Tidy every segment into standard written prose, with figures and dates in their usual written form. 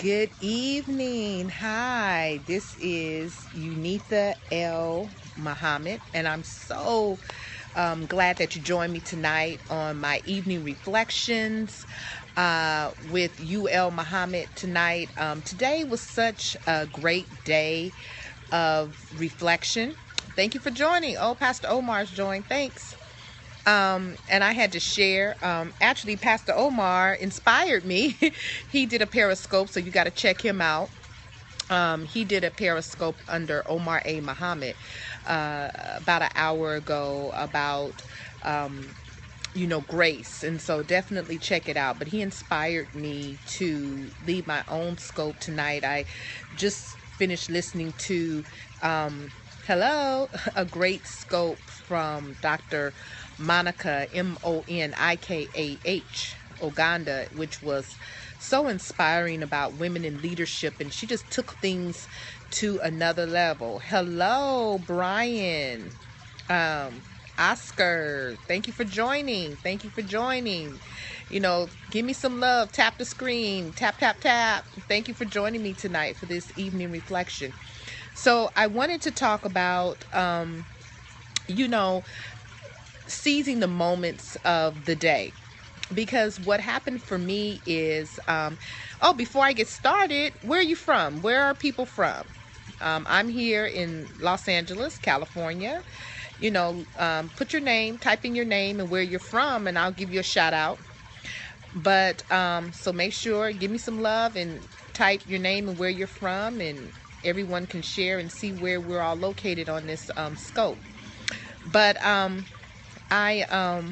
Good evening. Hi, this is Unitha L. Muhammad, and I'm so glad that you joined me tonight on my evening reflections with UL Muhammad tonight. Today was such a great day of reflection. Thank you for joining. Oh, Pastor Omar's joined. Thanks. And I had to share. Actually, Pastor Omar inspired me. He did a Periscope, so you got to check him out. He did a Periscope under Omar A. Muhammad about an hour ago about, grace. And so definitely check it out. But he inspired me to lead my own scope tonight. I just finished listening to, a great scope from Dr. Monica, Monikah, Uganda, which was so inspiring about women in leadership, and she just took things to another level. Hello, Brian. Oscar, thank you for joining. Thank you for joining. Give me some love. Tap the screen. Tap, tap, tap. Thank you for joining me tonight for this evening reflection. So I wanted to talk about, seizing the moments of the day, because what happened for me is, before I get started, where are you from? Where are people from? I'm here in Los Angeles, California. Put your name, type in your name and where you're from, and I'll give you a shout out. But so make sure, give me some love and type your name and where you're from, and everyone can share and see where we're all located on this scope. But I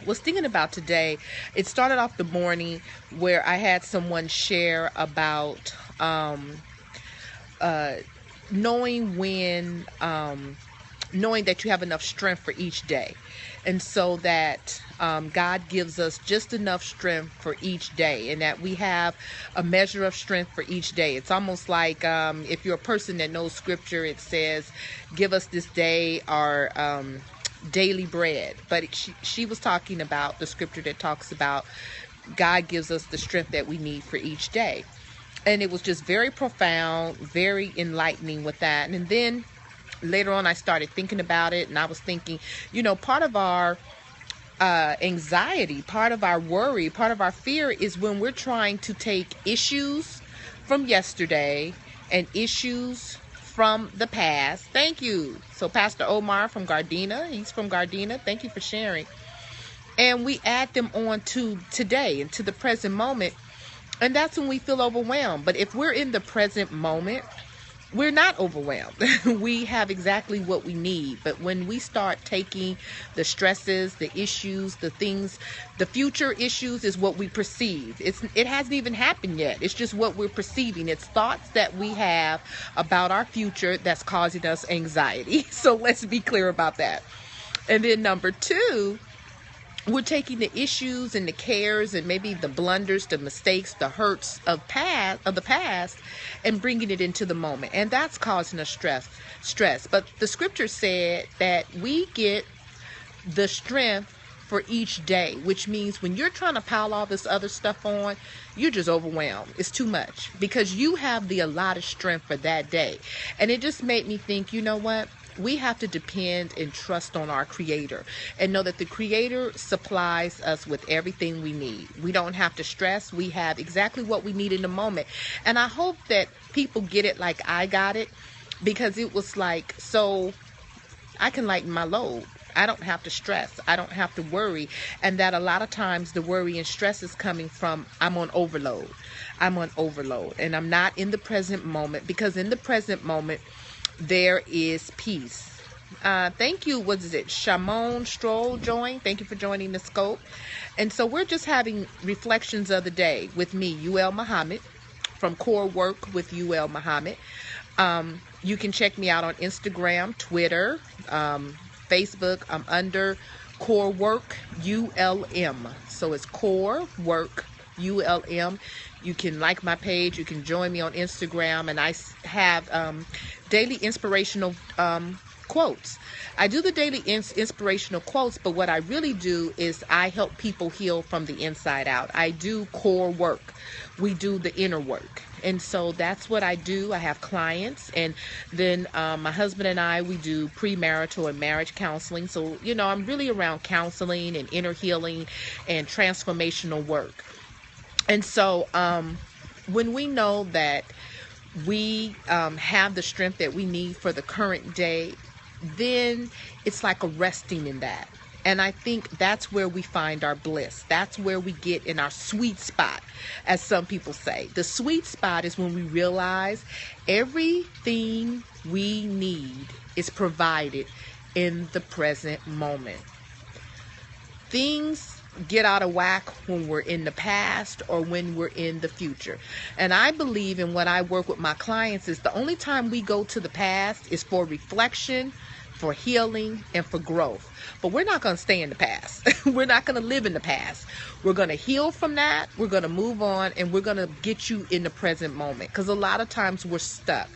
was thinking about today. It started off the morning where I had someone share about knowing that you have enough strength for each day, and so that God gives us just enough strength for each day, and that we have a measure of strength for each day. It's almost like if you're a person that knows scripture, it says, give us this day our daily bread. But she was talking about the scripture that talks about God gives us the strength that we need for each day. And it was just very profound, very enlightening with that. And then later on, I started thinking about it, and I was thinking, part of our anxiety, part of our worry, part of our fear is when we're trying to take issues from yesterday and issues from the past. Thank you. So Pastor Omar from Gardena, he's from Gardena. Thank you for sharing. And we add them on to today and to the present moment. And that's when we feel overwhelmed. But if we're in the present moment, we're not overwhelmed. We have exactly what we need. But when we start taking the stresses, the issues, the things, the future issues is what we perceive. It hasn't even happened yet. It's just what we're perceiving. It's thoughts that we have about our future that's causing us anxiety. So let's be clear about that. And then number two, we're taking the issues and the cares and maybe the blunders, the mistakes, the hurts of the past, and bringing it into the moment, and that's causing us stress. But the scripture said that we get the strength for each day, which means when you're trying to pile all this other stuff on, you're just overwhelmed. It's too much because you have the allotted strength for that day. And it just made me think, you know what? We have to depend and trust on our Creator and know that the Creator supplies us with everything we need. We don't have to stress. We have exactly what we need in the moment. And I hope that people get it like I got it, because it was like, so I can lighten my load. I don't have to stress. I don't have to worry. And that a lot of times the worry and stress is coming from I'm on overload. I'm on overload. And I'm not in the present moment, because in the present moment, there is peace. Thank you. What is it? Shamon Stroll joined. Thank you for joining the scope. And so we're just having reflections of the day with me, UL Muhammad, from Core Work with UL Muhammad. You can check me out on Instagram, Twitter, Facebook. I'm under Core Work ULM. So it's Core Work ULM. You can like my page. You can join me on Instagram, and I have daily inspirational quotes. I do the daily inspirational quotes, but what I really do is I help people heal from the inside out. I do core work. We do the inner work. And so that's what I do. I have clients, and then my husband and I, we do premarital and marriage counseling. So, I'm really around counseling and inner healing and transformational work. And so when we know that we have the strength that we need for the current day, then it's like a resting in that. And I think that's where we find our bliss. That's where we get in our sweet spot, as some people say. The sweet spot is when we realize everything we need is provided in the present moment. Things get out of whack when we're in the past or when we're in the future. And I believe in what I work with my clients is the only time we go to the past is for reflection, for healing, and for growth. But we're not going to stay in the past. We're not going to live in the past. We're going to heal from that. We're going to move on, and we're going to get you in the present moment. Because a lot of times we're stuck.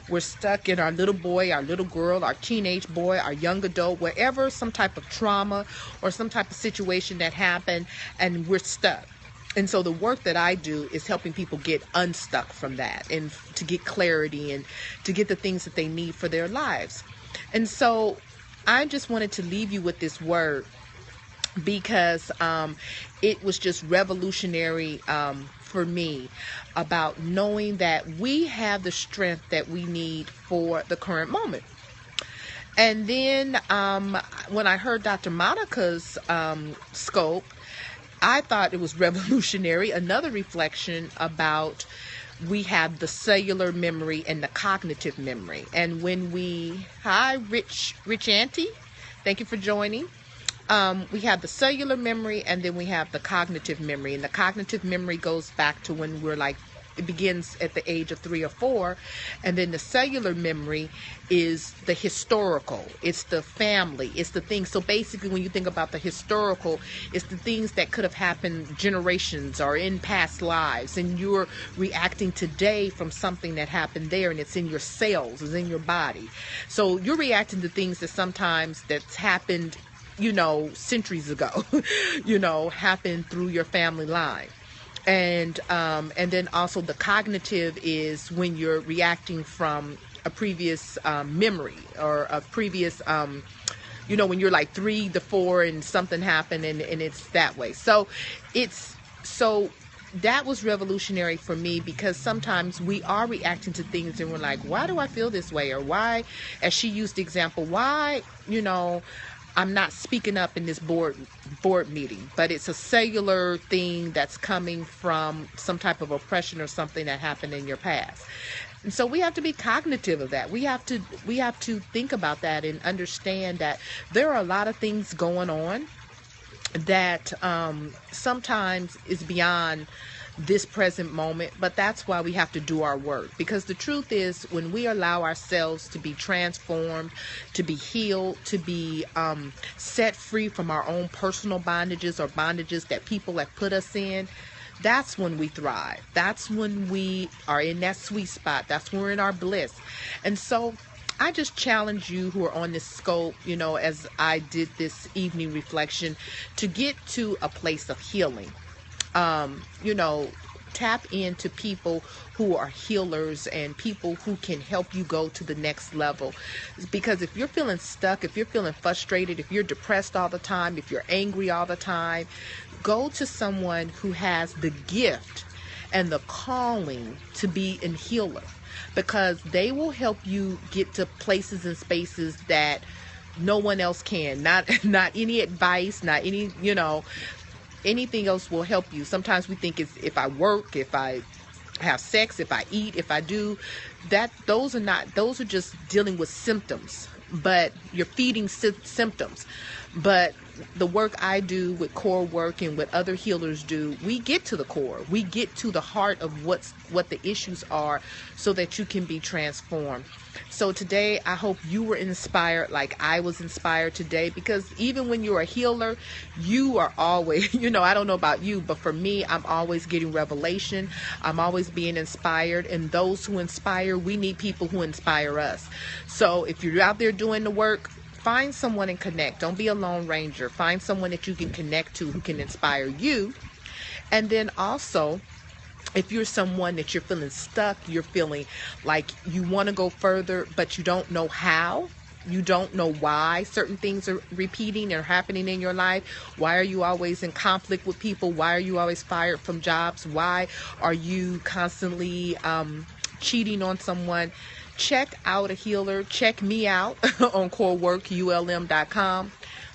We're stuck in our little boy, our little girl, our teenage boy, our young adult, wherever, some type of trauma or some type of situation that happened, and we're stuck. And so the work that I do is helping people get unstuck from that and to get clarity and to get the things that they need for their lives. And so I just wanted to leave you with this word because it was just revolutionary for me about knowing that we have the strength that we need for the current moment. And then when I heard Dr. Monica's scope, I thought it was revolutionary. Another reflection about we have the cellular memory and the cognitive memory. And when hi, Rich Auntie, thank you for joining. We have the cellular memory, and then we have the cognitive memory. And the cognitive memory goes back to when it begins at the age of 3 or 4. And then the cellular memory is the historical. It's the family. It's the things. So basically, when you think about the historical, it's the things that could have happened generations or in past lives. And you're reacting today from something that happened there, and it's in your cells, it's in your body. So you're reacting to things that sometimes that's happened, centuries ago, happened through your family line. And then also the cognitive is when you're reacting from a previous memory or a previous, when you're like 3 to 4 and something happened and it's that way. So that was revolutionary for me because sometimes we are reacting to things and we're like, why do I feel this way? Or why, as she used the example, why, I'm not speaking up in this board meeting, but it's a cellular thing that's coming from some type of oppression or something that happened in your past. And so we have to be cognitive of that. We have to think about that and understand that there are a lot of things going on that sometimes is beyond this present moment, but that's why we have to do our work. Because the truth is, when we allow ourselves to be transformed, to be healed, to be set free from our own personal bondages or bondages that people have put us in, that's when we thrive. That's when we are in that sweet spot. That's when we're in our bliss. And so I just challenge you who are on this scope, as I did this evening reflection, to get to a place of healing. Tap into people who are healers and people who can help you go to the next level. Because if you're feeling stuck, if you're feeling frustrated, if you're depressed all the time, if you're angry all the time, go to someone who has the gift and the calling to be a healer, because they will help you get to places and spaces that no one else can. Not any advice, not any, anything else will help you. Sometimes we think it's if I work, if I have sex, if I eat, if I do that, those are just dealing with symptoms, but you're feeding symptoms. But the work I do with core work and what other healers do, we get to the core. We get to the heart of what the issues are so that you can be transformed. So today, I hope you were inspired like I was inspired today, because even when you're a healer, you are always, I don't know about you, but for me, I'm always getting revelation. I'm always being inspired. And those who inspire, we need people who inspire us. So if you're out there doing the work, find someone and connect. Don't be a lone ranger. Find someone that you can connect to who can inspire you. And then also, if you're someone that you're feeling stuck, you're feeling like you want to go further, but you don't know how, you don't know why certain things are repeating or happening in your life. Why are you always in conflict with people? Why are you always fired from jobs? Why are you constantly cheating on someone? Check out a healer. Check me out on coreworkulm.com.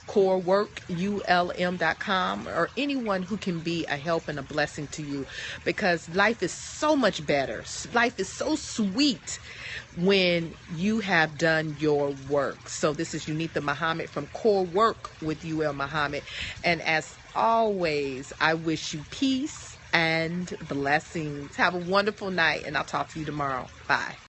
coreworkulm.com, or anyone who can be a help and a blessing to you, because life is so much better. Life is so sweet when you have done your work. So this is Unitha Muhammad from Core Work with UL Muhammad. And as always, I wish you peace and blessings. Have a wonderful night, and I'll talk to you tomorrow. Bye.